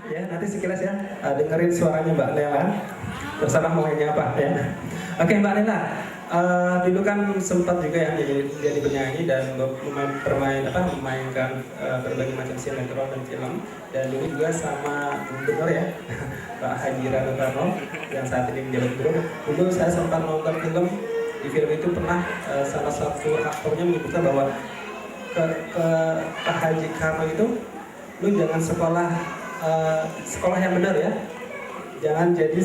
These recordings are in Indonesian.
Ya, nanti sekilas ya dengerin suaranya Mbak Nela bersama maunya apa ya. Oke Mbak Nela, dulu kan sempat juga ya jadi penyanyi dan memainkan berbagai macam sinetron dan film, dan dulu juga sama gubernur ya Pak Haji Rano Karno yang saat ini menjabat gubernur. Dulu saya sempat nonton film, di film itu pernah salah satu aktornya menyebutkan bahwa ke Pak Haji Karno itu, lu jangan sekolah yang benar ya, jangan jadi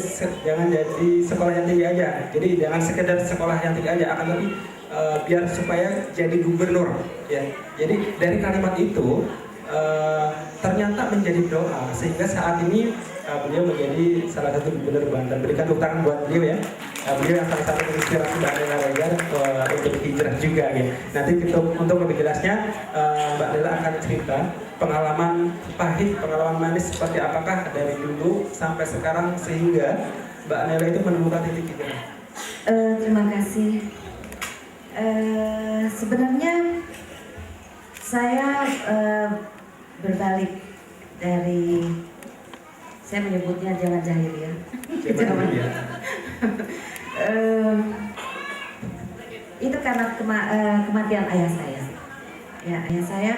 sekolah yang tinggi aja, jadi jangan sekedar sekolah yang tinggi aja, akan tapi biar supaya jadi gubernur ya. Jadi dari kalimat itu ternyata menjadi doa, sehingga saat ini beliau menjadi salah satu gubernur Banten. Berikan tepuk tangan buat beliau ya. Beliau yang salah satu inspirasi Mbak Nela Regar untuk hijrah juga ya. Nanti untuk lebih jelasnya Mbak Nela akan cerita pengalaman pahit, pengalaman manis seperti apakah dari dulu sampai sekarang sehingga Mbak Nela itu menemukan titik hijrah. Terima kasih. Sebenarnya saya berbalik dari, saya menyebutnya zaman jahiliyah. Itu karena kematian ayah saya. Ya, ayah saya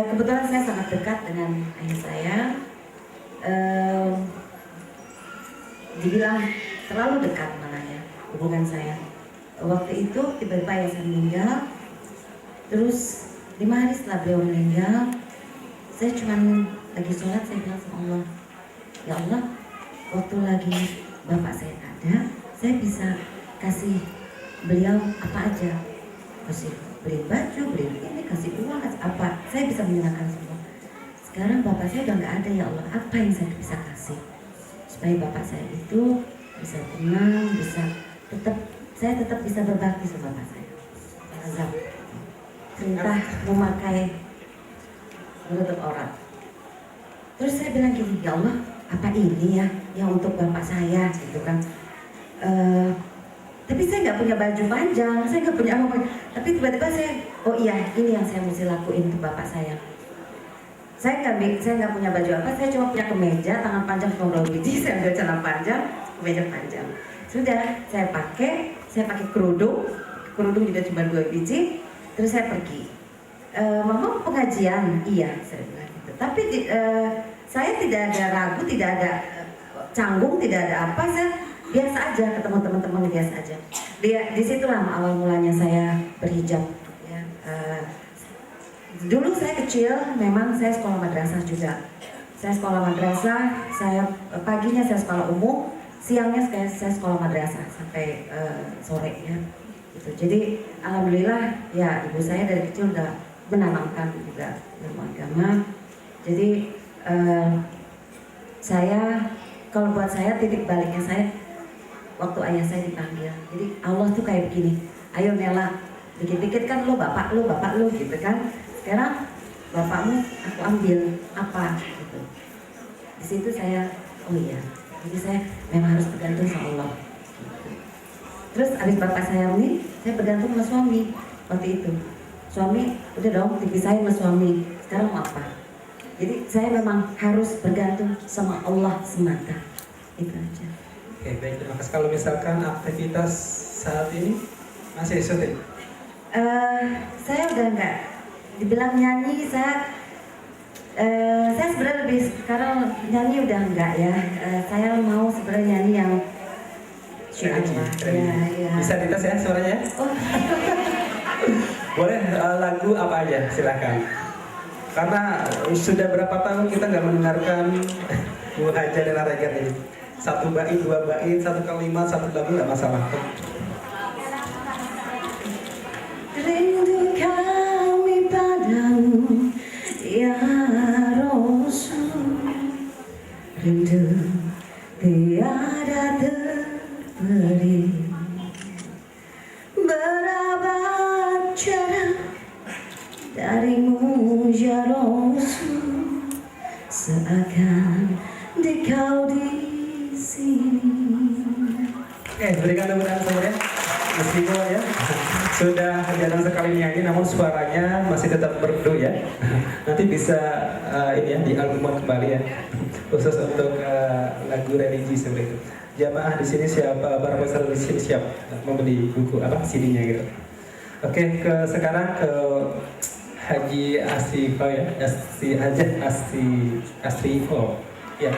kebetulan saya sangat dekat dengan ayah saya. Dibilang terlalu dekat malahnya hubungan saya. Waktu itu tiba-tiba ayah saya meninggal. Terus 5 hari setelah beliau meninggal, saya cuma lagi sholat, saya bilang sama Allah, ya Allah, waktu lagi bapak saya ada, saya bisa kasih beliau apa aja, kasih beli baju, beli ini, kasih uang, kasih apa, saya bisa menyenangkan semua. Sekarang bapak saya udah nggak ada, ya Allah, apa yang saya bisa kasih supaya bapak saya itu bisa tenang, bisa saya tetap bisa berbakti sama bapak saya. Azab perintah memakai menutup aurat. Terus saya bilang gini, ya Allah, apa ini ya yang untuk bapak saya gitu kan. Tapi saya nggak punya baju panjang, saya nggak punya apa-apa. Tapi tiba-tiba saya, oh iya, ini yang saya mesti lakuin untuk bapak saya. Saya nggak punya baju apa, saya cuma punya kemeja tangan panjang cuma 2 biji, saya ambil celana panjang, kemeja panjang. Sudah, saya pakai kerudung juga cuma 2 biji. Terus saya pergi. Mama pengajian, iya, saya bilang gitu. Tapi saya tidak ada ragu, tidak ada canggung, tidak ada apa. Saya biasa aja ketemu teman-teman, biasa aja. Di situlah awal mulanya saya berhijab. Ya. Dulu saya kecil, memang saya sekolah madrasah juga. Saya sekolah madrasah, paginya saya sekolah umum, siangnya saya sekolah madrasah sampai sore ya. Gitu. Jadi alhamdulillah ya ibu saya dari kecil udah menanamkan juga ilmu agama. Jadi saya, kalau buat saya titik baliknya saya waktu ayah saya dipanggil. Jadi Allah tuh kayak begini, ayo Nela, dikit-dikit kan lo bapak lo gitu kan. Sekarang bapakmu aku ambil apa gitu. Di situ saya, oh iya, jadi saya memang harus bergantung sama Allah. Terus abis bapak saya ini, saya bergantung sama suami waktu itu. Suami, udah dong dipisahin sama suami, sekarang mau apa? Jadi saya memang harus bergantung sama Allah semata. Itu aja. Oke, baik, terima kasih. Kalau misalkan aktivitas saat ini masih syuting? Saya udah enggak. Dibilang nyanyi, saya sebenarnya lebih sekarang nyanyi udah enggak ya. Saya mau sebenarnya nyanyi yang Ya. Bisa dites ya suaranya? Oh. Boleh lagu apa aja, silakan. Karena sudah berapa tahun kita nggak mendengarkan Bu Haja Nela Regar ini. 1 bait, 2 bait, 1 kalimat, 1 lagu nggak masalah. Rindu kami padamu ya Rasul, rindu tiada terbeli, berabad jarak darimu ya Rasul, seakan dikau di sini. Oke, berikan tepuk tangan semuanya. Meskipun ya sudah jarang sekali nyanyi, namun suara suaranya masih tetap merdu ya. Nanti bisa ini ya di album kembali ya. Khusus untuk lagu religi seperti itu. Jamaah di sini siapa, para peserta di sini siap membeli buku apa CD-nya gitu. Oke, sekarang ke Haji Asrifo ya, Asrifo. Ya,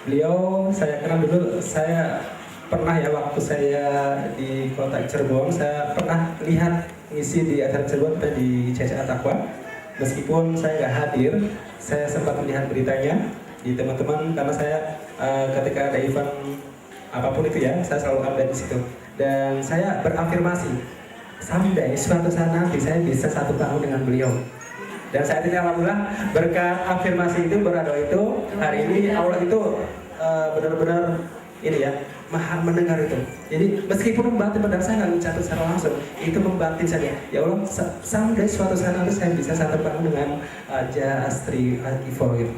beliau saya kenal dulu. Saya pernah ya waktu saya di kota Cirebon, saya pernah lihat ngisi di acara Cirebon di CCA Takwa. Meskipun saya nggak hadir, saya sempat melihat beritanya di teman-teman karena saya ketika ada event apapun itu ya, saya selalu update di situ. Dan saya berafirmasi, someday suatu saat nanti saya bisa satu tahun dengan beliau. Dan saat ini alhamdulillah berkat afirmasi itu, berdoa itu, hari ini Allah itu benar-benar ini ya, maha mendengar itu. Jadi meskipun membatin padahal saya nggak mencatat secara langsung, itu membatin saja. Ya Allah, someday suatu saat nanti saya bisa satu tahun dengan Haja Asrifo gitu.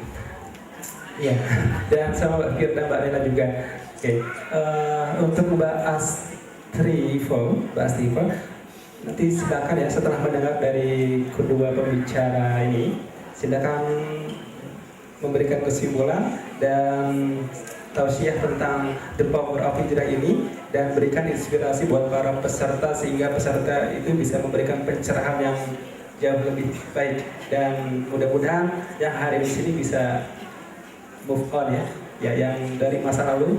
Ya, dan sama Mbak Fir dan Mbak Nena juga. Oke, untuk Mbak Asrifo, nanti silakan ya setelah mendengar dari kedua pembicara ini, silakan memberikan kesimpulan dan tausiah tentang The Power of Hijrah ini dan berikan inspirasi buat para peserta sehingga peserta itu bisa memberikan pencerahan yang jauh lebih baik, dan mudah-mudahan yang hari di sini bisa move on ya yang dari masa lalu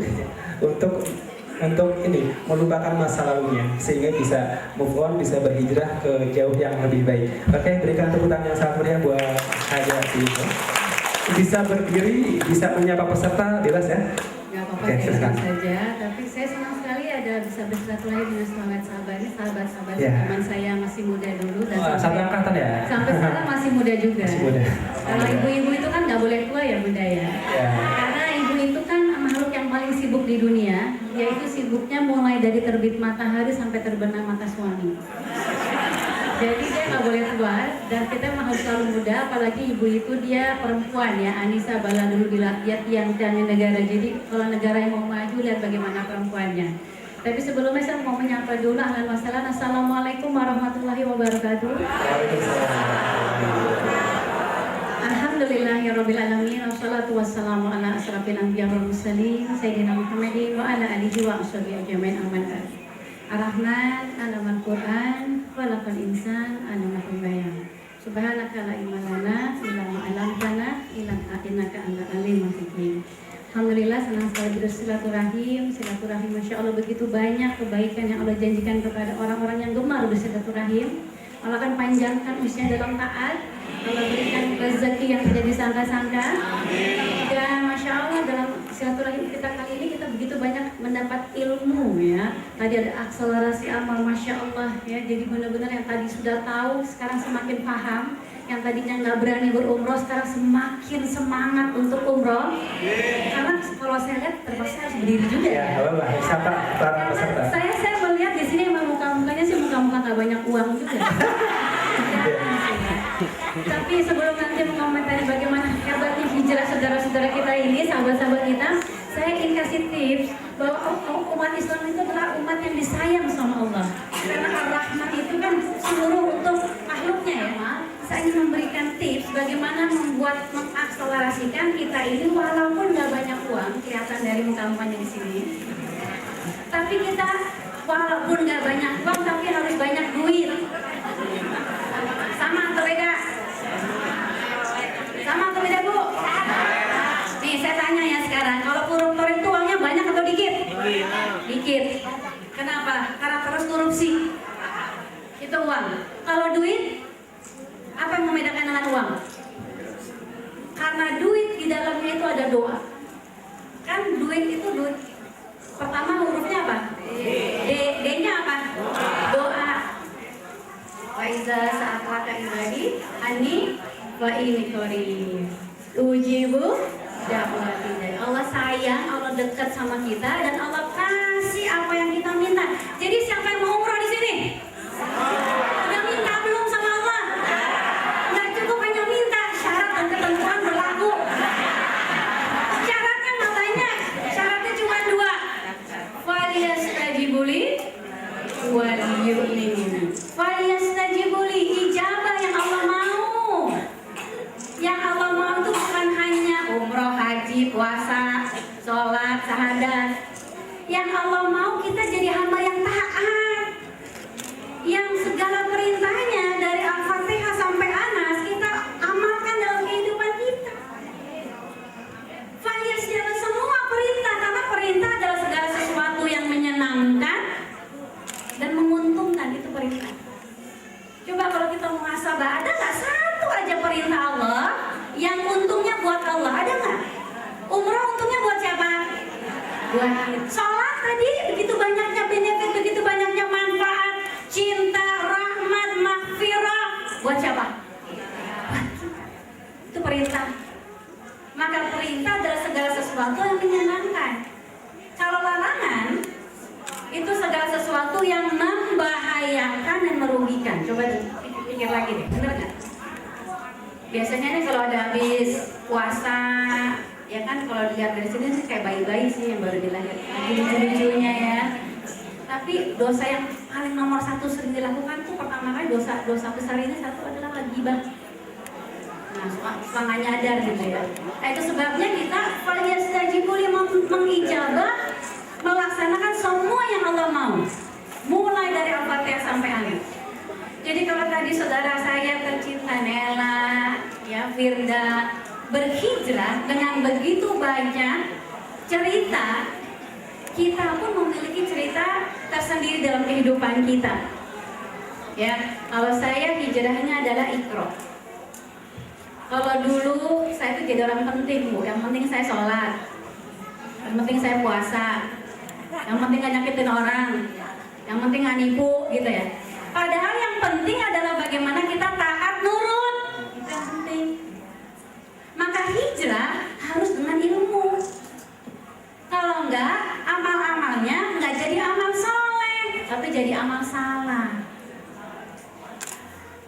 untuk ini melupakan masa lalunya sehingga bisa move on, bisa berhijrah ke jauh yang lebih baik. Oke, berikan tepuk tangan yang sangat meriah buat Haja Asrifo. Bisa berdiri, bisa menyapa peserta, jelas ya? Gak apa-apa, Oke, silakan saja. Tapi saya senang sekali ada bisa bersilaturahmi dengan sahabat-sahabat Ya. teman saya yang masih muda dulu dan Satu angkatan ya? sampai sekarang masih muda juga. Masih muda. Kalau ibu-ibu itu kan nggak boleh tua ya bunda ya. Ya. Karena ibu itu kan makhluk yang paling sibuk di dunia, yaitu sibuknya mulai dari terbit matahari sampai terbenam mata suami. Jadi dia nggak boleh tua dan kita memang harus selalu muda, apalagi ibu itu dia perempuan ya. Anissa bala dulu lihat yang negara. Jadi kalau negara yang mau maju, lihat bagaimana perempuannya. Tapi sebelumnya saya mau menyapa dulu ahlan wa sahlan. Assalamualaikum warahmatullahi wabarakatuh. Alhamdulillahirabbil alamin. Wassalatu wassalamu ala asrofil anbiya'i wal mursalin sayyidina Muhammadin wa ala alihi wa ashabihi ajmain. Aman. Ar-Rahman, alamal Quran, khalaqal insan, alamal bayan. Subhanaka la ilma lana illa ma 'allamtana innaka antal alimul hakim. Alhamdulillah, senang sekali bersilaturahim. Silaturahim, masya Allah, begitu banyak kebaikan yang Allah janjikan kepada orang-orang yang gemar bersilaturahim. Allah akan panjangkan usia dalam taat. Allah berikan rezeki yang tidak disangka-sangka. Dan masya Allah, dalam silaturahim kita kali ini kita begitu banyak mendapat ilmu ya. Tadi ada akselerasi amal, masya Allah ya. Jadi benar-benar yang tadi sudah tahu sekarang semakin paham. Yang tadinya nggak berani berumroh sekarang semakin semangat untuk umroh. Karena kalau saya lihat terpaksa harus berdiri juga ya. Siapa para peserta? Saya melihat di sini memang muka-mukanya sih muka-muka nggak banyak uang juga. Tapi sebelum nanti mengomentari bagaimana hebatnya hijrah saudara-saudara kita ini, sahabat-sahabat kita, saya ingin kasih tips bahwa umat Islam itu adalah umat yang disayang sama Allah. Karena Ar-Rahman itu kan seluruh untuk makhluknya ya, Ma. Saya ingin memberikan tips bagaimana membuat mengakselerasikan kita ini walaupun nggak banyak uang, kelihatan dari muka-mukanya di sini. Tapi kita walaupun nggak banyak uang, tapi harus banyak duit. Sama atau beda? Sama atau beda, Bu? Nih saya tanya ya sekarang, kalau koruptor itu uangnya banyak atau dikit? Dikit. Kenapa? Karena terus korupsi. Itu uang. Kalau duit, apa yang membedakan dengan uang? Karena duit di dalamnya itu ada doa. Kan duit itu duit. Pertama hurufnya apa? D-nya apa? Doa. Faiza sa'atlaka ibadi ani wa ini qarib. Ujibu da'wati. Allah sayang, Allah dekat sama kita dan Allah kasih apa yang kita minta. Jadi siapa yang mau umroh di sini? Udah minta belum sama Allah? Nggak cukup hanya minta, syarat dan ketentuan berlaku. Syaratnya nggak banyak, syaratnya cuma 2. Faliyastajibuli waliyu'minu. Faliyastajibuli, ijab muhasabah. Ada nggak satu aja perintah Allah yang untungnya buat Allah? Ada nggak? Umroh untungnya buat siapa? Buat kita. Sholat tadi begitu banyaknya benefit, begitu banyaknya manfaat, cinta, rahmat, maghfirah. Buat siapa? Buat kita. Itu perintah. Maka perintah adalah segala sesuatu yang menyenangkan. Kalau larangan itu segala sesuatu yang membahayakan dan merugikan. Coba pikir lagi deh, bener nggak? Biasanya nih kalau ada habis puasa, ya kan kalau dilihat dari sini sih kayak bayi-bayi sih yang baru dilahirkan, lagi lucu-lucunya ya. Tapi dosa yang paling nomor satu sering dilakukan tuh pertama kali dosa besar ini satu adalah ghibah. Nah, suka nggak nyadar gitu ya. Nah, itu sebabnya kita paling yastajibu mengijabah, melaksanakan semua yang Allah mau, mulai dari Al-Fatihah sampai akhir. Jadi kalau tadi saudara saya tercinta Nela, ya Firda, berhijrah dengan begitu banyak cerita, kita pun memiliki cerita tersendiri dalam kehidupan kita. Ya, kalau saya hijrahnya adalah Iqra. Kalau dulu saya tuh jadi orang penting, Bu. Yang penting saya sholat, yang penting saya puasa, yang penting gak nyakitin orang, yang penting gak nipu gitu ya. Padahal yang penting adalah bagaimana kita taat nurut. Itu yang penting. Maka hijrah harus dengan ilmu. Kalau enggak, amal-amalnya enggak jadi amal soleh, tapi jadi amal salah.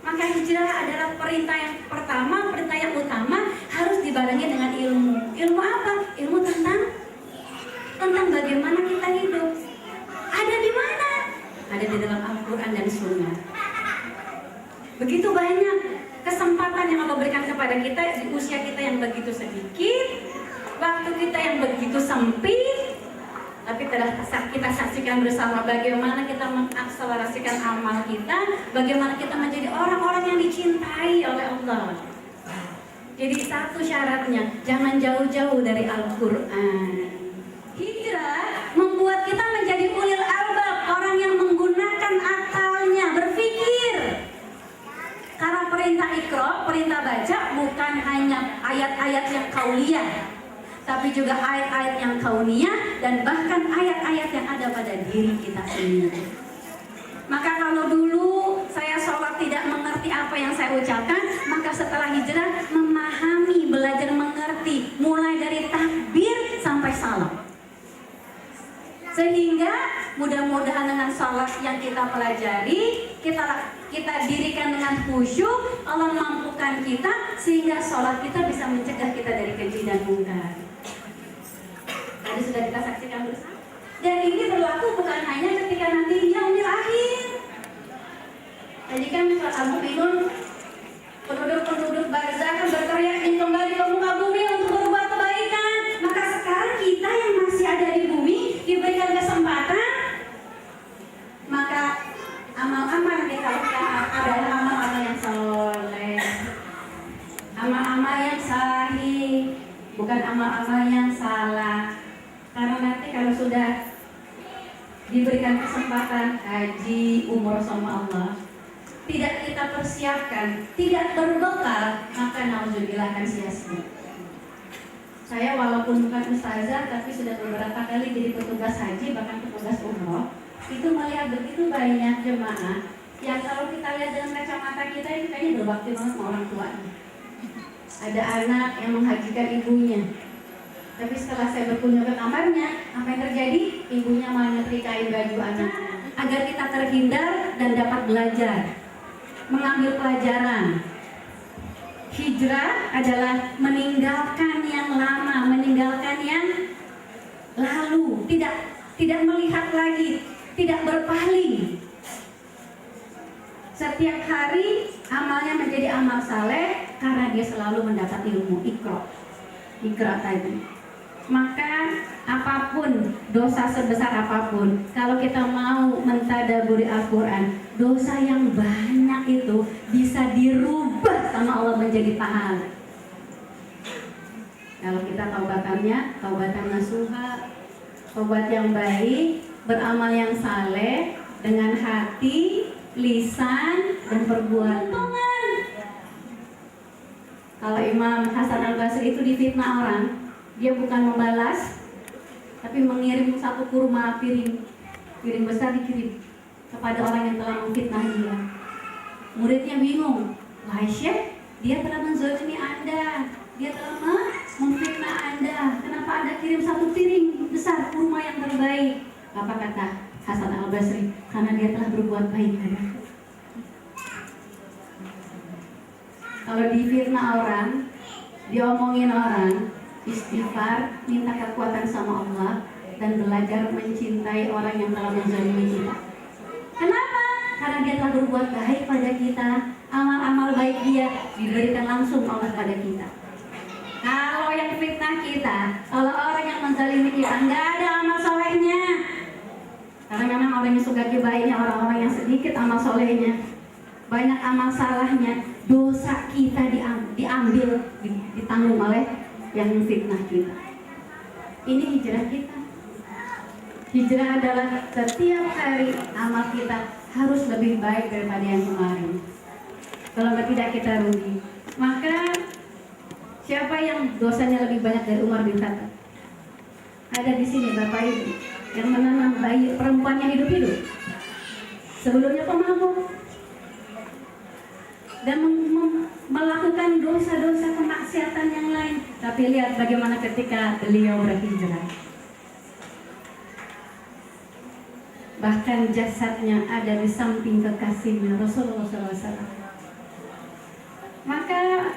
Maka hijrah adalah perintah yang pertama, perintah yang utama harus dibarengi dengan ilmu. Ilmu apa? Ilmu tentang bagaimana kita hidup. Ada di mana? Ada di dalam Al-Quran dan Sunnah. Begitu banyak kesempatan yang Allah berikan kepada kita di usia kita yang begitu sedikit, waktu kita yang begitu sempit, tapi telah kita saksikan bersama bagaimana kita mengakselerasikan amal kita, bagaimana kita menjadi orang-orang yang dicintai oleh Allah. Jadi satu syaratnya, jangan jauh-jauh dari Al-Quran. Hijrah membuat kita menjadi ulil albab, orang yang menggunakan akalnya, berpikir. Karena perintah Iqra, perintah baca bukan hanya ayat-ayat yang qauliyah, tapi juga ayat-ayat yang kauniyah dan bahkan ayat-ayat yang ada pada diri kita sendiri. Maka kalau dulu saya sholat tidak mengerti apa yang saya ucapkan, maka setelah hijrah memahami, belajar mengerti, mulai dari takbir sampai salam. Sehingga mudah-mudahan dengan sholat yang kita pelajari, kita dirikan dengan khusyuk, Allah mampukan kita sehingga sholat kita bisa mencegah kita dari keji dan mungkar. Tadi sudah kita saksikan bersama. Dan ini berlaku bukan hanya ketika nanti di yaumil akhir. Tadi kan surat Al-Mu'minun, penduduk-penduduk barzakh akan berteriak ingin kembali ke muka bumi untuk berbuat kebaikan. Maka sekarang kita yang masih ada di bumi diberikan kesempatan, maka amal-amal yang kita lakukan adalah amal-amal yang soleh, amal-amal yang sahih, bukan amal-amal yang salah. Karena nanti kalau sudah diberikan kesempatan haji umroh sama Allah, tidak kita persiapkan, tidak berbekal, maka nauzubillah akan sia-sia. Saya walaupun bukan ustazah, tapi sudah beberapa kali jadi petugas haji, bahkan petugas umroh, itu melihat begitu banyak jemaah yang kalau kita lihat dengan kacamata kita ini kayaknya berbakti banget sama orang tuanya. Ada anak yang menghajikan ibunya, tapi setelah saya berkunjung ke kamarnya, apa yang terjadi? Ibunya malah nyetrikain baju anaknya agar kita terhindar dan dapat belajar, mengambil pelajaran. Hijrah adalah meninggalkan yang lama, meninggalkan yang lalu, tidak melihat lagi, tidak berpaling. Setiap hari amalnya menjadi amal saleh karena dia selalu mendapat ilmu. Iqra tadi. Maka apapun, dosa sebesar apapun, kalau kita mau mentadaburi Al-Quran, dosa yang banyak itu bisa dirubah sama Allah menjadi pahala. Kalau kita taubatannya, taubatan nasuha, taubat yang baik, beramal yang saleh dengan hati, lisan, dan perbuatan. Imam Hasan Al-Basri itu difitnah orang, dia bukan membalas, tapi mengirim satu kurma piring besar dikirim kepada orang yang telah memfitnah dia. Muridnya bingung, wahai Syekh, dia telah menzalimi Anda, dia telah memfitnah Anda, kenapa Anda kirim satu piring besar kurma yang terbaik? Apa kata Hasan Al-Basri? Karena dia telah berbuat baik padaku. Kalau difitnah orang, diomongin orang, istighfar, minta kekuatan sama Allah, dan belajar mencintai orang yang telah menzalimi kita. Kenapa? Karena dia telah berbuat baik pada kita. Amal-amal baik dia diberikan langsung Allah pada kita. Kalau yang fitnah kita, kalau orang yang menzalimi kita, nggak ada amal solehnya. Karena memang orang yang suka baiknya orang-orang yang sedikit amal solehnya, banyak amal salahnya, dosa kita diambil, ditanggung oleh yang fitnah kita. Ini hijrah kita. Hijrah adalah setiap hari amal kita harus lebih baik daripada yang kemarin. Kalau tidak kita rugi. Maka siapa yang dosanya lebih banyak dari Umar bin Khattab? Ada di sini Bapak Ibu yang menanam bayi perempuan yang hidup-hidup. Sebelumnya pemabuk dan melakukan dosa-dosa kemaksiatan yang lain. Tapi lihat bagaimana ketika beliau berhijrah. Bahkan jasadnya ada di samping kekasihnya Rasulullah SAW. Maka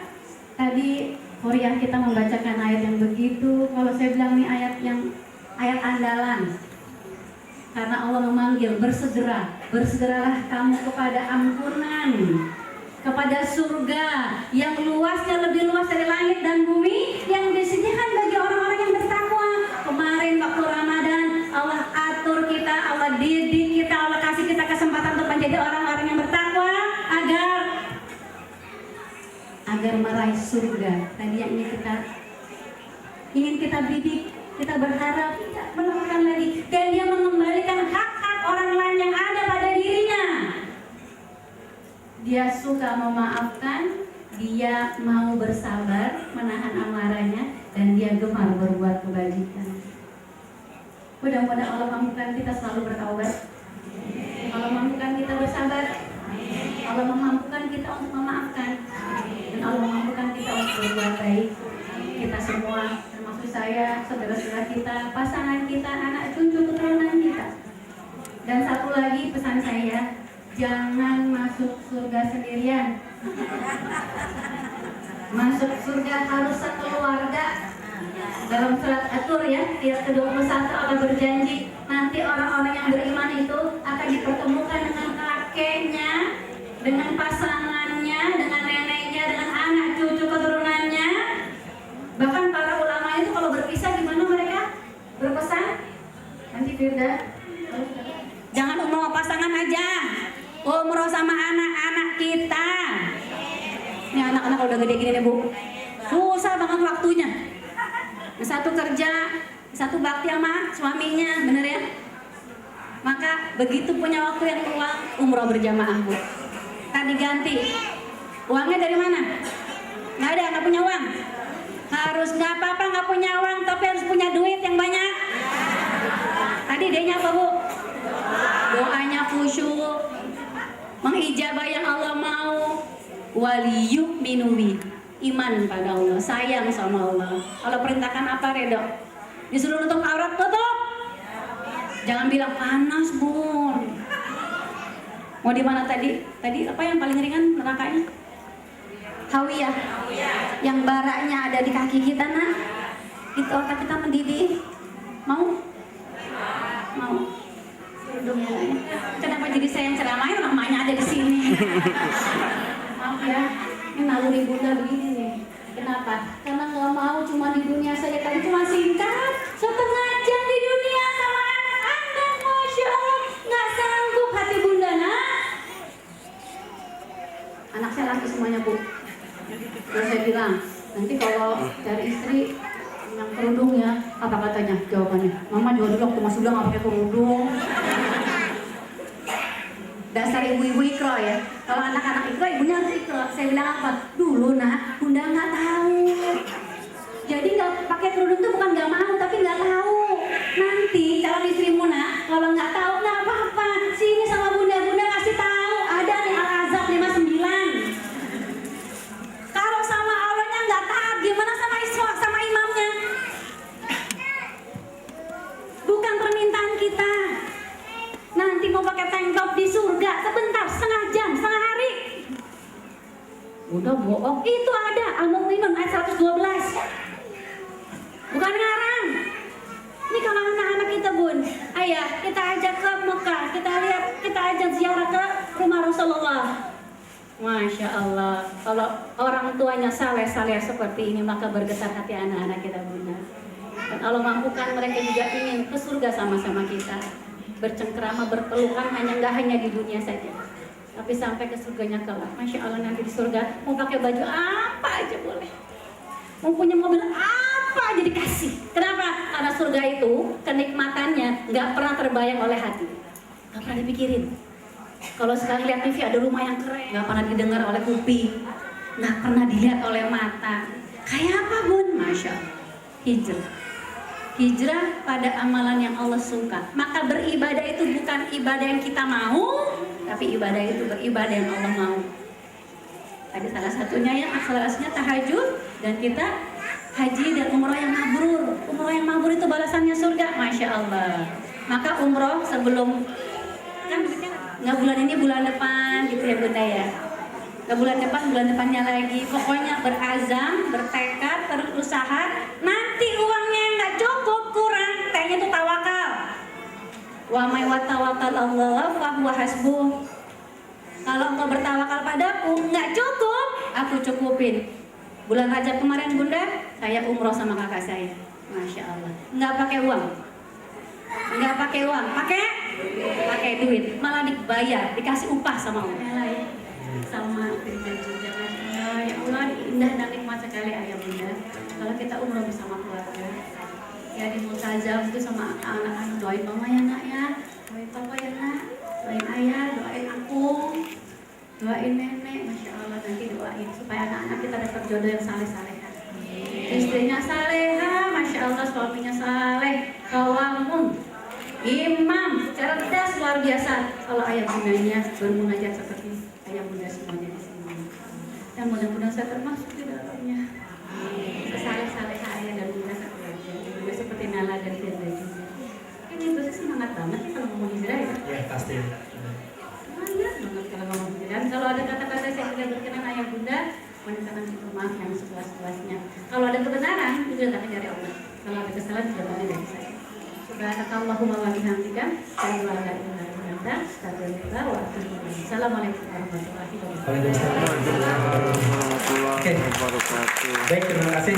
tadi Korea kita membacakan ayat yang begitu. Kalau saya bilang ini ayat andalan. Karena Allah memanggil, bersegeralah kamu kepada ampunan, kepada surga yang luasnya lebih luas dari langit dan bumi, yang disediakan bagi orang-orang yang bertakwa. Kemarin waktu Ramadan Allah atur kita, Allah didik kita, Allah kasih kita kesempatan untuk menjadi orang-orang yang bertakwa agar meraih surga. Tadi yang ingin kita didik, kita berharap tidak melakukan lagi, dan dia mengembalikan hak-hak orang lain yang ada pada dirinya. Dia suka memaafkan, dia mau bersabar, menahan amarahnya, dan dia gemar berbuat kebajikan. Mudah-mudahan Allah mampukan kita selalu bertaubat. Allah mampukan kita bersabar. Allah memampukan kita untuk memaafkan. Dan Allah memampukan kita untuk berbuat baik. Kita semua, termasuk saya, saudara-saudara kita, pasangan kita, anak cucu keturunan kita. Dan satu lagi pesan saya, jangan masuk surga sendirian. Masuk surga harus sekeluarga. Dalam surat At-Tur ya, ayat ke-21 Allah berjanji nanti orang-orang yang beriman itu akan dipertemukan dengan kakeknya, dengan pasangannya, dengan neneknya, dengan anak cucu keturunannya. Bahkan para ulama itu kalau berpisah gimana mereka berpesan? Nanti Firda, jangan umroh pasangan aja, umroh sama anak-anak kita. Ini anak-anak udah gede gini deh Bu, susah banget waktunya. Satu kerja, satu bakti sama suaminya, bener ya? Maka begitu punya waktu yang luang, umroh berjamaah Bu. Tadi ganti, uangnya dari mana? Nggak ada, nggak punya uang. Harus nggak apa-apa nggak punya uang, tapi harus punya duit yang banyak. Tadi D-nya apa Bu? Doanya khusyuk, mengijabah yang Allah mau, waliyuk minubi, iman pada Allah, sayang sama Allah. Kalau perintahkan apa redo? Disuruh nutup aurat, tutup. Jangan bilang panas Bun. Mau di mana tadi? Tadi apa yang paling ringan nerakanya? Hawiyah. Yang baraknya ada di kaki kita nak. Itu otak kita mendidih. Mau? Mau. Kenapa jadi saya yang ceramain? Namanya ada di sini. Maaf ya. Ini naluri Bunda begini nih. Kenapa? Karena nggak mau cuma di dunia saja. Tadi cuma singkat, setengah jam di dunia sama anak Anda. Masya Allah, nggak sanggup hati Bunda nak. Anak saya laki semuanya Bu. Terus saya bilang, nanti kalau cari istri yang kerudung ya, apa katanya? Jawabannya, Mama juga dulu waktu masih bilang nggak pakai kerudung. Dasar ibu-ibu ikro ya. Kalau anak-anak ikro, ibunya harus ikro. Saya bilang apa? Dulu nak, Bunda nggak tahu. Udah bohong. Itu ada Al-Mu'minun ayat 112. Bukan ngarang. Ini kalau anak-anak kita bun, ayah kita ajak ke Mekah, kita ajak ziarah ke rumah Rasulullah. Masya Allah, kalau orang tuanya saleh seperti ini, maka bergetar hati anak-anak kita bunda. Dan Allah mampukan mereka juga ingin ke surga sama-sama kita, bercengkrama, berpelukan, nggak hanya di dunia saja, tapi sampai ke surganya kelak. Masya Allah, nanti di surga mau pakai baju apa aja boleh, mau punya mobil apa aja dikasih. Kenapa? Karena surga itu kenikmatannya nggak pernah terbayang oleh hati, nggak pernah dipikirin. Kalau sekarang lihat TV ada rumah yang keren, nggak pernah didengar oleh kuping, nggak pernah dilihat oleh mata. Kayak apa bun? Masya Allah, hijrah pada amalan yang Allah suka. Maka beribadah itu bukan ibadah yang kita mau, tapi ibadah itu beribadah yang Allah mau. Ada salah satunya yang akselerasinya tahajud, dan kita haji dan umroh yang mabrur. Umroh yang mabrur itu balasannya surga, Masya Allah. Maka umroh sebelum, kan nggak bulan ini, bulan depan gitu ya bunda ya. Nggak bulan depannya lagi. Pokoknya berazam, bertekad, berusaha. Nanti uangnya nggak cukup, kurang. Tehnya itu tawakal. Wa may watawakal Allah fa huwa hasbuh. Kalau engkau bertawakal padaku, nggak cukup, aku cukupin. Bulan Rajab kemarin bunda, saya umroh sama kakak saya. Masya Allah. Nggak pakai uang. Pakai duit, malah dibayar, dikasih upah sama Allah. Sama kerja juga. Ya Allah, indah dan nikmat sekali ayah bunda. Kalau kita umroh bersama keluarga, ya di multazam itu sama anak-anak, doain mama ya nak ya, doain papa ya nak, doain ayah, doain aku, doain nenek. Masya Allah, nanti doain supaya anak-anak kita dapat jodoh yang saleh-saleha. Istrinya saleha, Masya Allah, suaminya saleh, kawamun, imam, cerdas luar biasa. Kalau ayah bundanya bermunajat seperti ayah bunda semuanya di sini. Dan mudah-mudahan saya termasuk di dalamnya. Saleh-saleha ayah dan bunda sekeluarga. Juga seperti Nala dan Firda juga. Ini itu sih semangat banget nih kalau ngomong hijrah ya. Ya pasti. Semangat banget kalau ngomong hijrah. Dan kalau ada kata-kata saya tidak berkenan ayah bunda, mohon itu maaf yang sepuas-puasnya. Kalau ada kebenaran, itu datangnya dari Allah. Kalau ada kesalahan, itu datangnya dari saya. Subhanakallahumma wa bihamdika, asyhadu an la ilaha illa anta, astaghfiruka wa atubu ilaik. Assalamualaikum warahmatullahi wabarakatuh. Oke, baik, terima kasih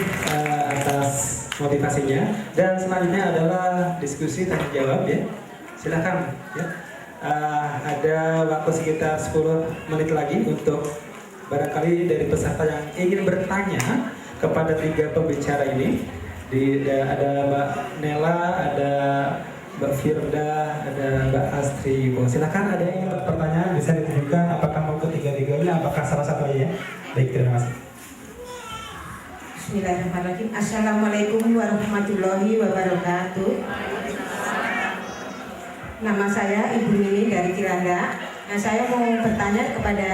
atas motivasinya. Dan selanjutnya adalah diskusi tanya jawab ya. Silakan ya. Ada waktu sekitar 10 menit lagi untuk barangkali dari peserta yang ingin bertanya kepada 3 pembicara ini. Ada Mbak Nela, ada Mbak Firda, ada Mbak Astri. Silakan, ada yang ingin bertanya bisa ditunjukkan apakah mau ketiga-tiganya, apakah salah satu aja. Baik, terima kasih. Bismillahirrahmanirrahim. Assalamualaikum warahmatullahi wabarakatuh. Nama saya Ibu Nini dari Kiranda. Nah, saya mau bertanya kepada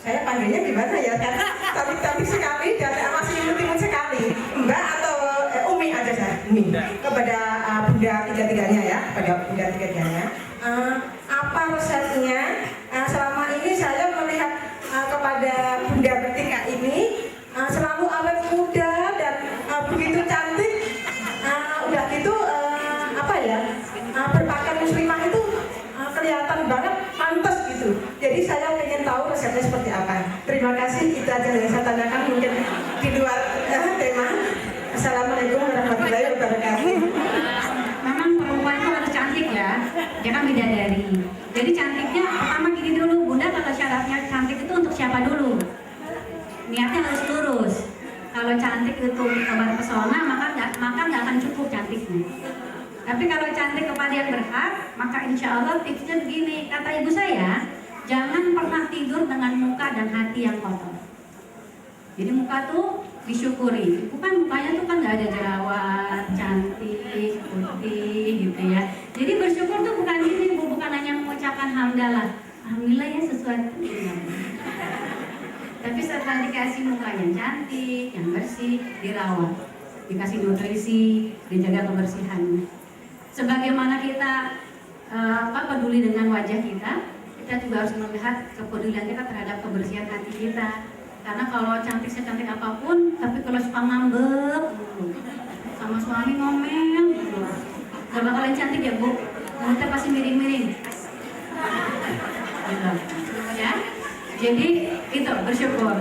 saya panggilnya gimana ya? Karena tapi sekali dan masih imut-imut sekali. Mbak atau Umi aja saya. Umi. Kepada Bunda tiga-tiganya ya, kepada Bunda tiga-tiganya. Apa resepnya? Selama ini saya melihat kepada Bunda bertiga ini selalu awet muda dan begitu cantik. Udah gitu apa ya? Berpakaian muslimah itu kelihatan banget pantas gitu. Jadi saya ingin tahu resepnya seperti apa. Terima kasih, itu aja yang saya tanyakan, mungkin di luar tema. Assalamualaikum warahmatullahi wabarakatuh. Memang perempuan itu harus cantik ya, dia kan bidadari. Jadi cantiknya pertama gini dulu, bunda kalau syaratnya cantik itu untuk siapa dulu? Niatnya harus lurus. Kalau cantik itu kabar pesona, maka nggak akan cukup cantiknya. Tapi kalau cantik kepada yang berhak, maka insya Allah tipsnya begini. Kata ibu saya, jangan pernah tidur dengan muka dan hati yang kotor. Jadi muka tuh disyukuri. Bukan mukanya tuh kan nggak ada jerawat, cantik, putih gitu ya. Jadi bersyukur tuh bukan ini, bukan hanya mengucapkan hamdalah. Alhamdulillah ya sesuatu. Tapi setelah dikasih muka yang cantik, yang bersih, dirawat, dikasih nutrisi, dijaga kebersihannya. Sebagaimana kita peduli dengan wajah kita kita juga harus melihat kepedulian kita terhadap kebersihan hati kita. Karena kalau cantik secantik apapun, tapi kalau suka ngambek sama suami ngomel gitu, gak bakalan cantik ya Bu. Mulutnya pasti miring-miring gitu ya. Jadi itu bersyukur,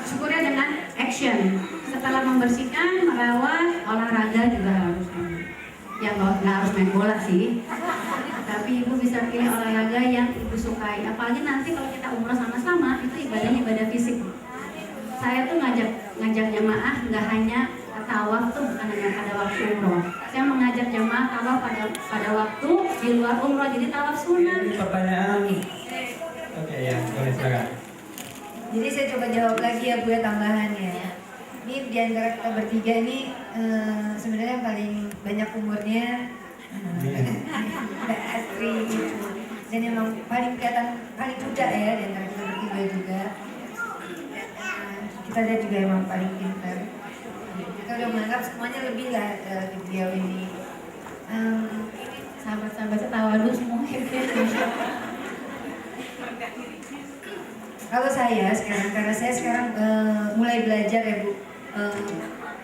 syukurnya dengan action. Setelah membersihkan, merawat, olahraga juga harus. Ya nggak harus main bola sih, tapi ibu bisa pilih olahraga yang ibu sukai. Apalagi nanti kalau kita umroh sama-sama, itu ibadahnya ibadah fisik. Saya tuh ngajak jamaah nggak hanya tawaf tuh, bukan hanya pada waktu umroh. Saya mengajak jamaah tawaf pada waktu di luar umroh, jadi tawaf sunnah. Ini pertanyaan. Oke ya, boleh silakan. Jadi saya coba jawab lagi ya Bu ya, tambahannya. Ini di antara kita bertiga ini sebenarnya yang paling banyak umurnya Mbak Astri gitu. Dan emang paling kelihatan paling muda ya di antara kita bertiga juga. Kita lihat juga emang paling pintar. Kita udah menganggap semuanya lebih lah di beliau ini. Sahabat-sahabat ketawa dulu semua hebat. Kalau saya sekarang, karena saya sekarang mulai belajar ya Bu,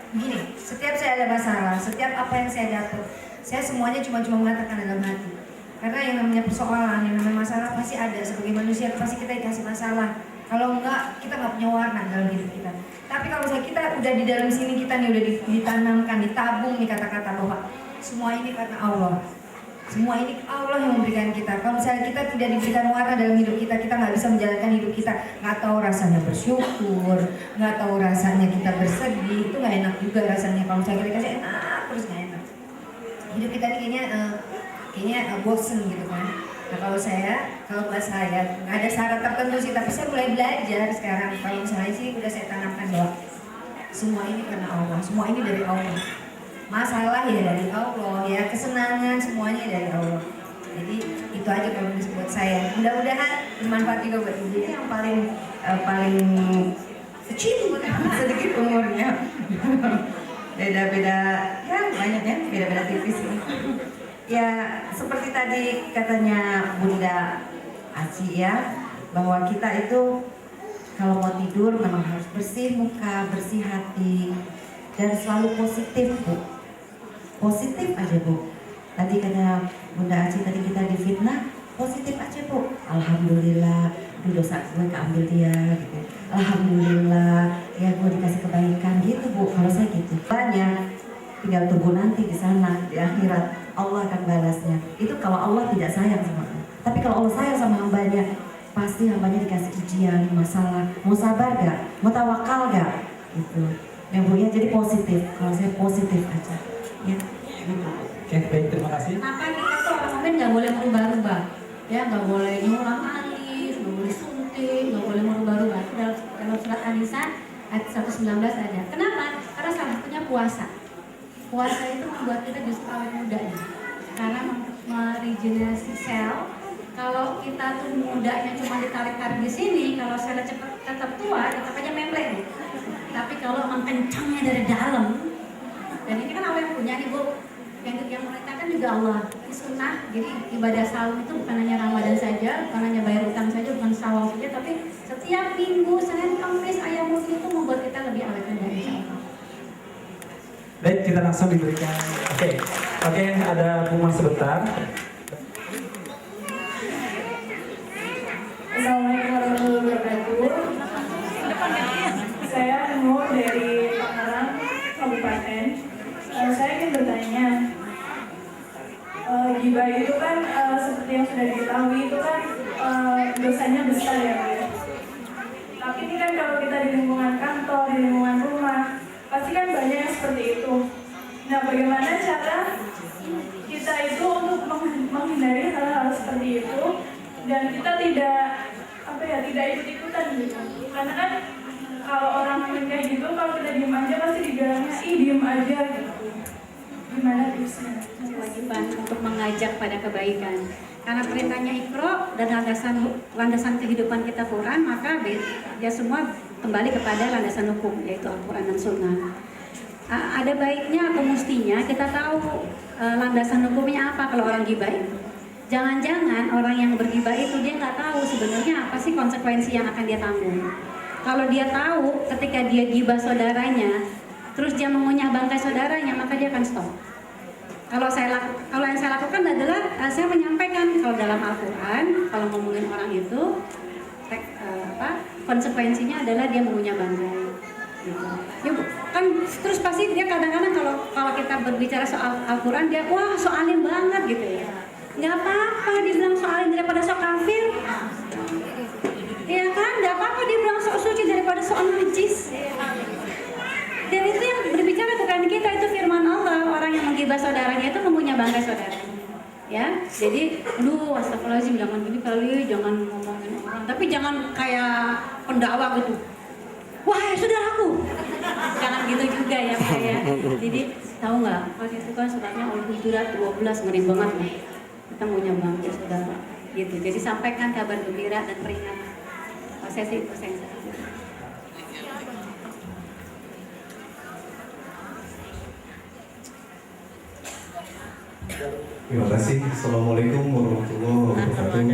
begini, setiap saya ada masalah, setiap apa yang saya dapat, saya semuanya cuma mengatakan dalam hati. Karena yang namanya persoalan, yang namanya masalah pasti ada. Sebagai manusia pasti kita dikasih masalah. Kalau enggak, kita nggak punya warna dalam hidup kita. Tapi kalau misalnya kita udah di dalam sini, kita nih udah ditanamkan, ditabung nih kata-kata bahwa semua ini karena Allah. Semua ini Allah yang memberikan kita. Kalau misalnya kita tidak diberikan warna dalam hidup kita, kita nggak bisa menjalankan hidup kita. Nggak tahu rasanya bersyukur, nggak tahu rasanya kita bersedih. Itu nggak enak juga rasanya. Kalau misalnya kita kasih enak, terus nggak enak. Hidup kita ini kayaknya bosen gitu kan. Nah kalau buat saya nggak ada syarat tertentu sih, tapi saya mulai belajar sekarang. Kalau misalnya sih udah saya tanamkan bahwa semua ini karena Allah, semua ini dari Allah. Masalah ya dari Allah, ya kesenangan semuanya dari Allah. Jadi itu aja kalau buat saya. Mudah-mudahan bermanfaat juga buat ibu. Yang paling kecil sedikit umurnya. Beda-beda ya banyak ya, beda-beda tipis. Ya seperti tadi katanya Bunda Aci ya, bahwa kita itu kalau mau tidur memang harus bersih muka, bersih hati, dan selalu positif Bu. Positif aja Bu. Tadi kata Bunda Aci, tadi kita difitnah, positif aja Bu. Alhamdulillah, dosa gue keambil dia gitu. Alhamdulillah, ya gue dikasih kebaikan gitu Bu. Kalau saya gitu. Banyak, tinggal tunggu nanti di sana di akhirat Allah akan balasnya. Itu kalau Allah tidak sayang sama kita. Tapi kalau Allah sayang sama hambanya, pasti hambanya dikasih ujian, masalah. Mau sabar gak? Mau tawakal gak? Gitu. Ya Bu ya, jadi positif. Kalau saya positif aja. Ya. Oke, baik, terima kasih. Kenapa kita tuh orang mukmin nggak boleh merubah-rubah, ya nggak boleh nyulang alis, nggak boleh suntik, nggak boleh merubah-rubah. Dalam surat An-Nisa ayat 119 ada. Kenapa? Karena salah satunya puasa. Puasa itu membuat kita justru awet muda ya. Karena meregenerasi sel. Kalau kita tuh mudanya cuma ditarik-tarik di sini, kalau selnya tetap tua, tetap aja membleng. Tapi kalau emang kencangnya dari dalam, dan ini kan Allah yang punya nih Bu, yang merintahkan juga Allah. Ini sunnah, jadi ibadah saum itu bukan hanya Ramadan saja, bukan hanya bayar utang saja, bukan sawal saja, tapi setiap minggu, Senin, Kamis, ayam multi itu membuat kita lebih awet muda insyaallah. Baik, kita langsung diberikan. Oke, ada pengumuman sebentar. Assalamualaikum warahmatullahi wabarakatuh. Saya Nur dari Tangerang Kabupaten. Saya ingin bertanya, ghibah itu kan seperti yang sudah diketahui itu kan dosanya besar ya Bu. Tapi ini kan kalau kita di lingkungan kantor, di lingkungan rumah, pasti kan banyak yang seperti itu. Nah, bagaimana cara kita itu untuk menghindari hal-hal seperti itu dan kita tidak ikut-ikutan gitu. Karena kan kalau orang kayak gitu, kalau kita diem aja pasti dibilangnya diem aja gitu. Gimana tipsnya? Kewajiban untuk mengajak pada kebaikan. Karena perintahnya Iqra dan landasan kehidupan kita Quran, maka dia semua kembali kepada landasan hukum, yaitu Al-Quran dan Sunnah. Ada baiknya atau mestinya kita tahu landasan hukumnya apa kalau orang ghibah itu. Jangan-jangan orang yang bergibah itu dia nggak tahu sebenarnya apa sih konsekuensi yang akan dia tanggung. Kalau dia tahu ketika dia gibah saudaranya, terus dia mengunyah bangkai saudaranya, maka dia akan stop. Kalau yang saya lakukan adalah saya menyampaikan kalau dalam Al-Quran kalau ngomongin orang itu konsekuensinya adalah dia mengunyah bangkai. Gitu. Ya, kan terus pasti dia kadang-kadang kalau kita berbicara soal Al-Quran dia wah soalin banget gitu ya. Nggak apa-apa dibilang soalin daripada sok kafir. Iya kan, nggak apa-apa dibilang sok suci daripada sok najis. Dan itu yang berbicara bukan kita, itu firman Allah. Orang yang menggibah saudaranya itu mengunyah bangkai saudaranya. Ya, jadi, astagfirullahaladzim, jangan gini kali, jangan ngomongin orang. Tapi jangan kayak pendakwa gitu. Wah, saudaraku. Jangan gitu juga ya, Pak ya. Jadi, tahu nggak? Pas itu kan suratnya Al-Hujurat 12 ngeri banget nih. Kita mengunyah bangkai saudara. Gitu. Jadi sampaikan kabar gembira dan peringatan. Sesi itu saya. Terima kasih. Assalamualaikum warahmatullahi wabarakatuh.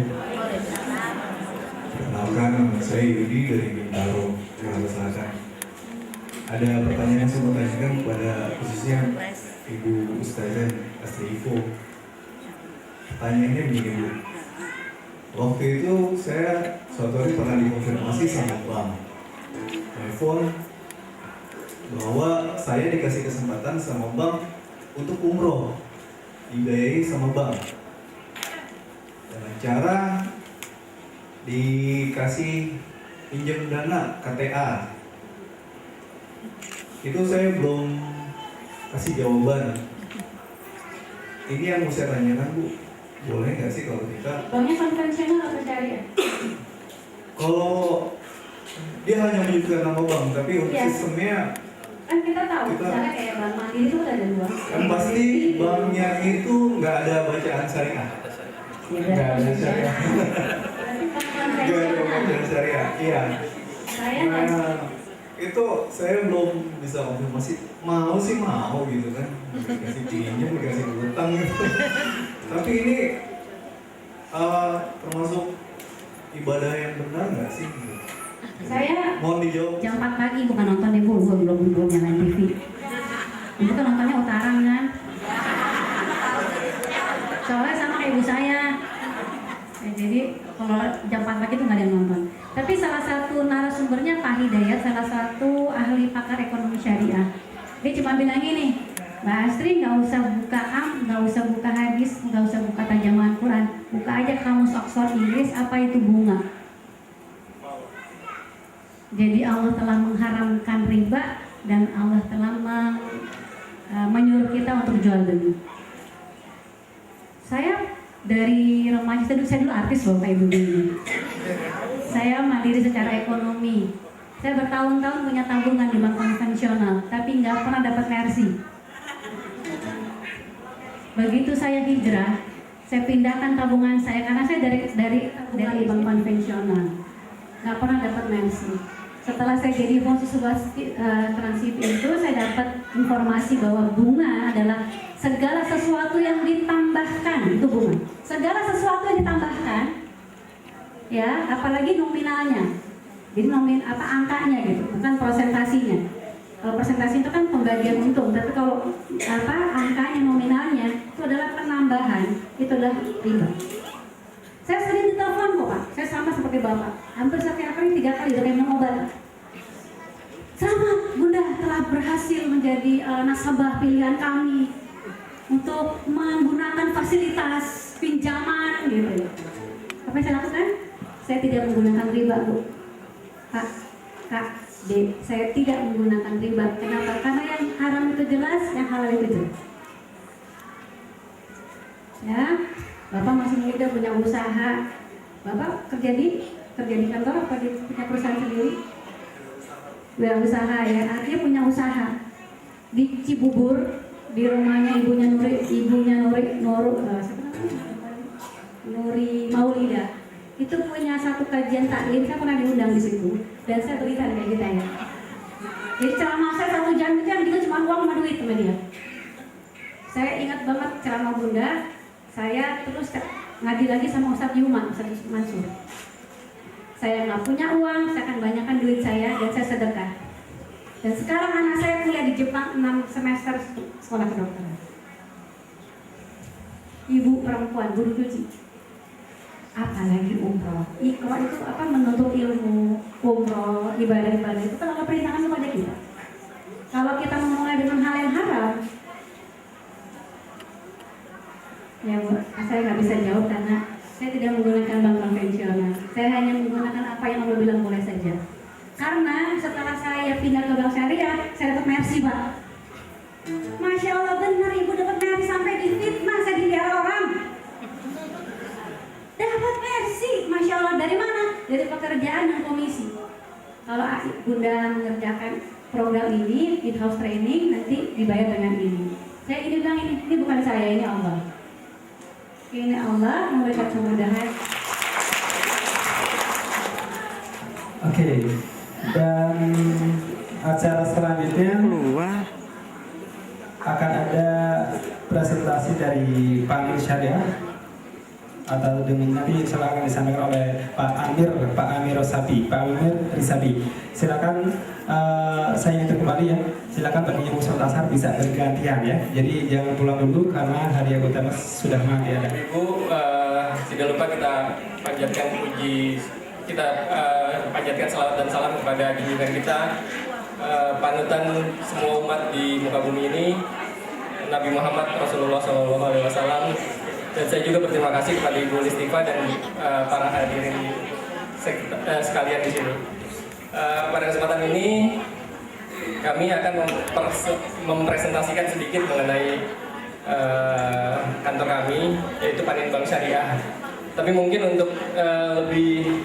Perkenalkan, saya Yudi dari Bintaro, Jakarta Selatan. Ada pertanyaan yang saya mau tanyakan kepada khususnya Ibu Ustazah Astri Ivo. Pertanyaannya begini Bu. Waktu itu saya suatu hari pernah dikonfirmasi sama Bang telepon bahwa saya dikasih kesempatan sama Bang untuk umroh, dibiayai sama Bang dengan cara dikasih pinjam dana KTA. Itu saya belum kasih jawaban. Ini yang mau saya tanyakan Bu, boleh nggak sih kalau kita Banknya konvensional atau syariah? kalau dia hanya menyebutkan nama bank tapi untuk Iya. sistemnya Kan kita tahu, misalnya kayak Bank Mandiri itu ada dua. kan pasti banknya itu nggak ada bacaan syariah, nggak ada syariah, Berarti bank nggak ada konvensional. bacaan syariah. Iya. Saya Nah, itu saya belum bisa konfirmasi. Mau sih mau gitu kan, dikasih pinjam, dikasih utang gitu. Tapi ini termasuk ibadah yang benar nggak sih? Saya Mohon dijawab. jam 4 pagi bukan nonton ibu, gue belum nyalain TV. Ibu kan nontonnya Utaran kan? Soalnya sama kayak ibu saya. Ya, jadi kalau jam 4 pagi itu nggak ada yang nonton. Tapi salah satu narasumbernya Pak Hidayat, salah satu ahli pakar ekonomi syariah. Dia cuma bilang gini, Mbak Astri nggak usah buka nggak usah buka hadis, nggak usah buka terjemahan Quran, buka aja kamus Oxford Inggris apa itu bunga. Jadi Allah telah mengharamkan riba dan Allah telah menyuruh kita untuk jual beli. Saya dari remaja, saya dulu artis loh kayak begini. Saya mandiri secara ekonomi. Saya bertahun-tahun punya tabungan di bank konvensional, tapi nggak pernah dapat mercy. Begitu saya hijrah, saya pindahkan tabungan saya karena saya dari bank konvensional, nggak pernah dapat mercy. Setelah saya jadi khusus transit itu, saya dapat informasi bahwa bunga adalah segala sesuatu yang ditambahkan, itu bunga. Segala sesuatu yang ditambahkan, ya, apalagi nominalnya. Jadi angkanya gitu, bukan persentasinya. Kalau persentasi itu kan pembagian untung, tapi kalau angkanya nominalnya itu adalah penambahan, itu adalah riba. Saya sering ditelepon kok Pak, saya sama seperti Bapak, hampir setiap hari 3 kali udah kayak minum obat. Selamat Bunda telah berhasil menjadi nasabah pilihan kami untuk menggunakan fasilitas pinjaman gitu. Apa yang saya lakukan? Saya tidak menggunakan riba Bu. Kak, D, saya tidak menggunakan riba. Kenapa? Karena yang haram itu jelas, yang halal itu jelas. Ya, Bapak masih muda punya usaha. Bapak kerja di kantor apa punya perusahaan sendiri? Usaha ya, artinya punya usaha di Cibubur, di rumahnya ibunya Nuri Maulida. Itu punya satu kajian taklim, saya pernah diundang di situ dan saya berikan kayak gitu ya. Jadi ceramah saya 1 jam itu yang juga cuma uang sama duit sama dia. Saya ingat banget ceramah Bunda, saya terus ngaji lagi sama Ustadz Yuma, Ustadz Mansur. Saya nggak punya uang, saya akan banyakkan duit saya dan saya sedekah. Dan sekarang anak saya kuliah di Jepang 6 semester sekolah kedokteran. Ibu perempuan, guru cuci. Apalagi umroh. Iqra itu apa, menuntut ilmu, umroh, ibadah-ibadah itu kan Allah perintahkan kepada kita. Kalau kita memulai dengan hal yang haram, ya Bu, saya nggak bisa jawab karena saya tidak menggunakan bank konvensional. Saya hanya menggunakan apa yang Allah bilang boleh saja. Karena setelah saya pindah ke bank syariah, saya dapat mercy, Pak. Masya Allah, benar Ibu dapat mercy, sampai difitnah saya dibiar orang. Dapat mercy, Masya Allah. Dari mana? Dari pekerjaan dan komisi. Kalau Bunda mengerjakan program ini, in-house training, nanti dibayar dengan ini. Saya ini bilang, ini bukan saya, ini Allah. Ini Allah memberikan kemudahan. Oke. Dan acara selanjutnya akan ada presentasi dari Panel Syariah atau dengan nanti silakan disampaikan oleh Pak Amir Risabi. Silakan saya ingin kembali ya. Silakan bagi yang usaha tasar bisa bergantian ya. Jadi jangan pulang dulu karena hari utama sudah mati ada. Ibu, tidak lupa kita panjatkan puji, kita panjatkan salawat dan salam kepada junjungan kita, panutan semua umat di muka bumi ini, Nabi Muhammad Rasulullah SAW. Dan saya juga berterima kasih kepada Ibu Listifa dan para hadirin sekalian di sini. Pada kesempatan ini kami akan mempresentasikan sedikit mengenai kantor kami, yaitu Panin Bank Syariah. Tapi mungkin untuk lebih